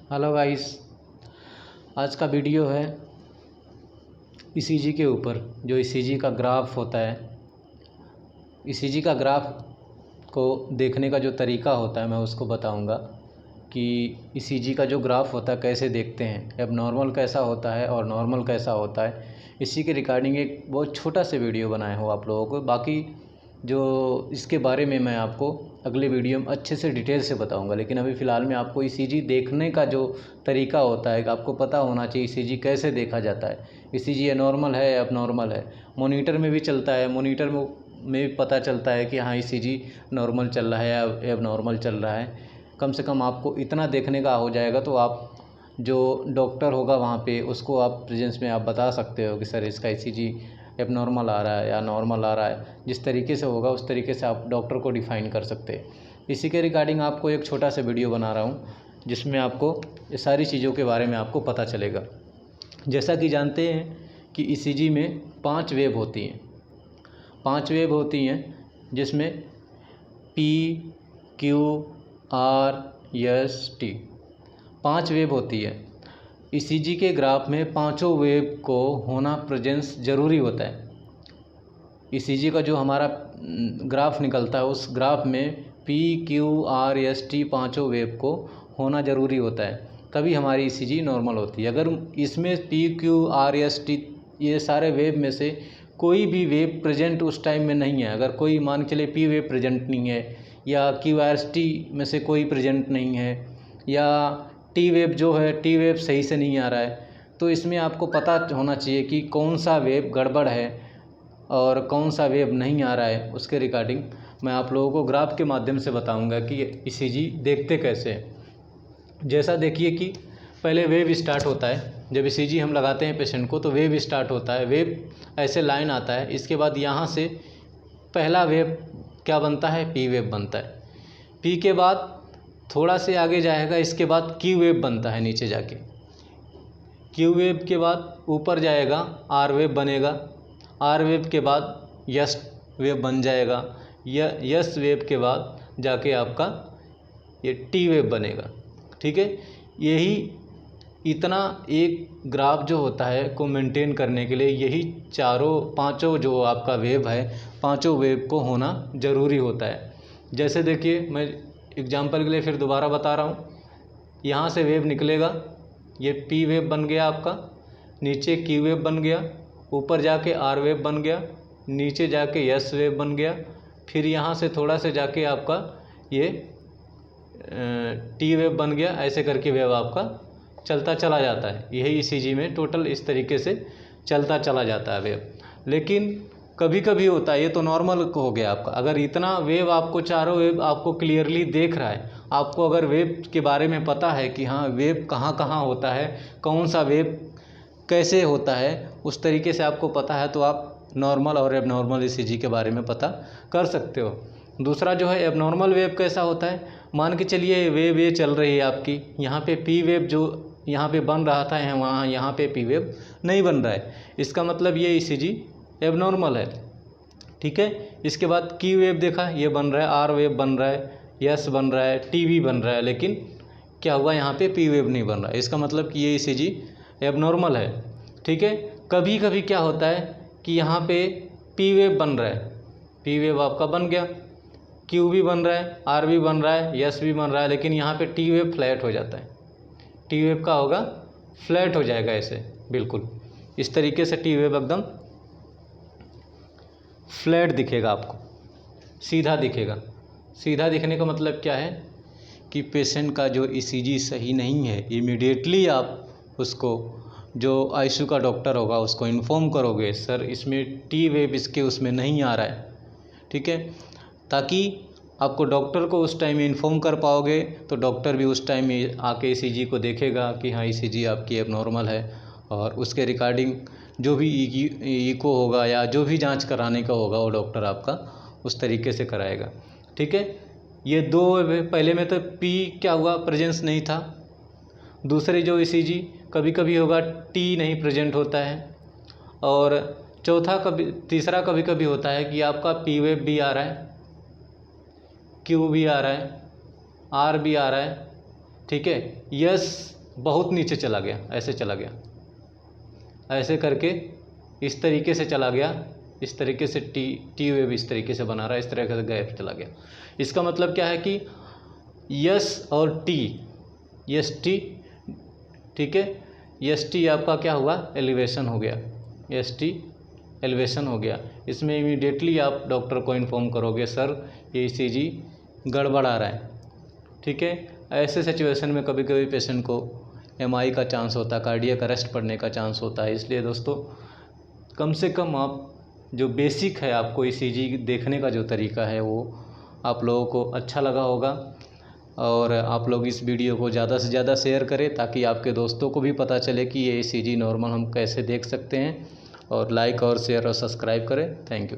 Hello guys, आज का video है ईसीजी के ऊपर। जो ईसीजी का ग्राफ होता है, ईसीजी का ग्राफ को देखने का जो तरीका होता है मैं उसको बताऊंगा कि ईसीजी का जो ग्राफ होता है कैसे देखते हैं, एबनॉर्मल कैसा होता है और नॉर्मल कैसा होता है। इसी के रिगार्डिंग एक बहुत छोटा सा वीडियो बनाया हो आप लोगों को। बाकी जो इसके बारे में मैं आपको अगले वीडियो में अच्छे से डिटेल से बताऊंगा, लेकिन अभी फ़िलहाल में आपको ईसीजी देखने का जो तरीका होता है आपको पता होना चाहिए ईसीजी कैसे देखा जाता है। ईसीजी नॉर्मल है या एबनॉर्मल है, मॉनिटर में भी चलता है, मॉनिटर में भी पता चलता है कि हाँ ईसीजी नॉर्मल चल रहा है या एबनॉर्मल चल रहा है। कम से कम आपको इतना देखने का हो जाएगा तो आप जो डॉक्टर होगा वहाँ पे उसको आप प्रेजेंस में आप बता सकते हो कि सर इसका ईसीजी एबनॉर्मल आ रहा है या नॉर्मल आ रहा है। जिस तरीके से होगा उस तरीके से आप डॉक्टर को डिफ़ाइन कर सकते हैं। इसी के रिगार्डिंग आपको एक छोटा सा वीडियो बना रहा हूँ जिसमें आपको ये सारी चीज़ों के बारे में आपको पता चलेगा। जैसा कि जानते हैं कि ईसीजी में 5 वेव होती हैं, 5 वेव होती हैं जिसमें P, Q, R, S, T 5 wave होती है। ईसीजी के ग्राफ में पांचों वेव को होना प्रेजेंस ज़रूरी होता है। ईसीजी का जो हमारा ग्राफ निकलता है उस ग्राफ में P, Q, R, S, T पांचों वेव को होना ज़रूरी होता है, तभी हमारी ईसीजी नॉर्मल होती है। अगर इसमें P, Q, R, S, T ये सारे वेव में से कोई भी वेव प्रेजेंट उस टाइम में नहीं है, अगर कोई मान के चले पी वेव प्रेजेंट नहीं है या क्यू, आर, एस, टी में से कोई प्रेजेंट नहीं है या टी वेव जो है टी वेव सही से नहीं आ रहा है, तो इसमें आपको पता होना चाहिए कि कौन सा वेव गड़बड़ है और कौन सा वेव नहीं आ रहा है। उसके रिगार्डिंग मैं आप लोगों को ग्राफ के माध्यम से बताऊंगा कि ईसीजी देखते कैसे हैं। जैसा देखिए कि पहले वेव स्टार्ट होता है, जब ईसीजी हम लगाते हैं पेशेंट को तो वेव स्टार्ट होता है, वेव ऐसे लाइन आता है। इसके बाद यहाँ से पहला वेव क्या बनता है, पी वेव बनता है। पी के बाद थोड़ा से आगे जाएगा, इसके बाद क्यू वेव बनता है नीचे जाके। क्यू वेव के बाद ऊपर जाएगा आर वेव बनेगा, आर वेव के बाद यस वेव बन जाएगा, यस वेव के बाद जाके आपका ये टी वेव बनेगा। ठीक है, यही इतना एक ग्राफ जो होता है को मेंटेन करने के लिए यही पांचों जो आपका वेव है पांचों वेव को होना ज़रूरी होता है। जैसे देखिए मैं एग्जाम्पल के लिए फिर दोबारा बता रहा हूँ। यहाँ से वेव निकलेगा, ये पी वेव बन गया आपका, नीचे क्यू वेव बन गया, ऊपर जाके आर वेव बन गया, नीचे जाके एस वेव बन गया, फिर यहाँ से थोड़ा से जाके आपका ये टी वेव बन गया। ऐसे करके वेव आपका चलता चला जाता है। यही ईसीजी में टोटल इस तरीके से चलता चला जाता है वेव। लेकिन कभी कभी होता है, ये तो नॉर्मल हो गया आपका। अगर इतना वेव आपको चारों वेव आपको क्लियरली देख रहा है, आपको अगर वेव के बारे में पता है कि हाँ वेव कहाँ कहाँ होता है, कौन सा वेव कैसे होता है, उस तरीके से आपको पता है तो आप नॉर्मल और एबनॉर्मल ईसीजी के बारे में पता कर सकते हो। दूसरा जो है एबनॉर्मल वेव कैसा होता है, मान के चलिए वेव ये चल रही है आपकी, यहाँ पे पी वेव जो यहाँ पे बन रहा था वहाँ यहाँ पे पी वेव नहीं बन रहा है, इसका मतलब ये ईसीजी एबनॉर्मल है। ठीक है, इसके बाद क्यू वेव देखा, ये बन रहा है, आर वेव बन रहा है, यस बन रहा है, टी भी बन रहा है, लेकिन क्या हुआ यहाँ पे पी वेव नहीं बन रहा है, इसका मतलब कि ये ईसीजी एबनॉर्मल है। ठीक है, कभी कभी क्या होता है कि यहाँ पे पी वेव बन रहा है, पी वेव आपका बन गया, क्यू भी बन रहा है, आर भी बन रहा है, यस भी बन रहा है, लेकिन यहाँ पे टी वेव फ्लैट हो जाता है। टी वेव का होगा फ्लैट हो जाएगा, ऐसे बिल्कुल इस तरीके से टी वेव एकदम फ्लैट दिखेगा, आपको सीधा दिखेगा। सीधा दिखने का मतलब क्या है कि पेशेंट का जो ईसीजी सही नहीं है, इमीडिएटली आप उसको जो आईसीयू का डॉक्टर होगा उसको इन्फॉर्म करोगे, सर इसमें टी वेव इसके उसमें नहीं आ रहा है। ठीक है, ताकि आपको डॉक्टर को उस टाइम इन्फॉर्म कर पाओगे तो डॉक्टर भी उस टाइम में आके ईसीजी को देखेगा कि हाँ ईसीजी आपकी एबनॉर्मल है, और उसके रिगार्डिंग जो भी इको होगा या जो भी जांच कराने का होगा वो डॉक्टर आपका उस तरीके से कराएगा। ठीक है, ये दो पहले में तो पी क्या हुआ, प्रेजेंस नहीं था। दूसरे जो ईसीजी कभी कभी होगा टी नहीं प्रेजेंट होता है, और तीसरा कभी कभी होता है कि आपका पी वेव भी आ रहा है, क्यू भी आ रहा है, आर भी आ रहा है। ठीक है, यस बहुत नीचे चला गया, ऐसे चला गया, ऐसे करके इस तरीके से चला गया, इस तरीके से टी वेव इस तरीके से बना रहा है, इस तरीके से गैप चला गया। इसका मतलब क्या है कि यस और टी, यस टी, ठीक है, एस टी आपका क्या हुआ, एलिवेशन हो गया, एस टी एलिवेशन हो गया। इसमें इमीडिएटली आप डॉक्टर को इन्फॉर्म करोगे सर ये ईसीजी गड़बड़ आ रहा है, ठीक है। ऐसे सिचुएशन में कभी कभी पेशेंट को एमआई का चांस होता है, कार्डियक अरेस्ट पड़ने का चांस होता है। इसलिए दोस्तों कम से कम आप जो बेसिक है, आपको ईसीजी देखने का जो तरीका है वो आप लोगों को अच्छा लगा होगा, और आप लोग इस वीडियो को ज़्यादा से ज़्यादा शेयर करें ताकि आपके दोस्तों को भी पता चले कि ये ईसीजी नॉर्मल हम कैसे देख सकते हैं। और लाइक और शेयर और सब्सक्राइब करें। Thank you.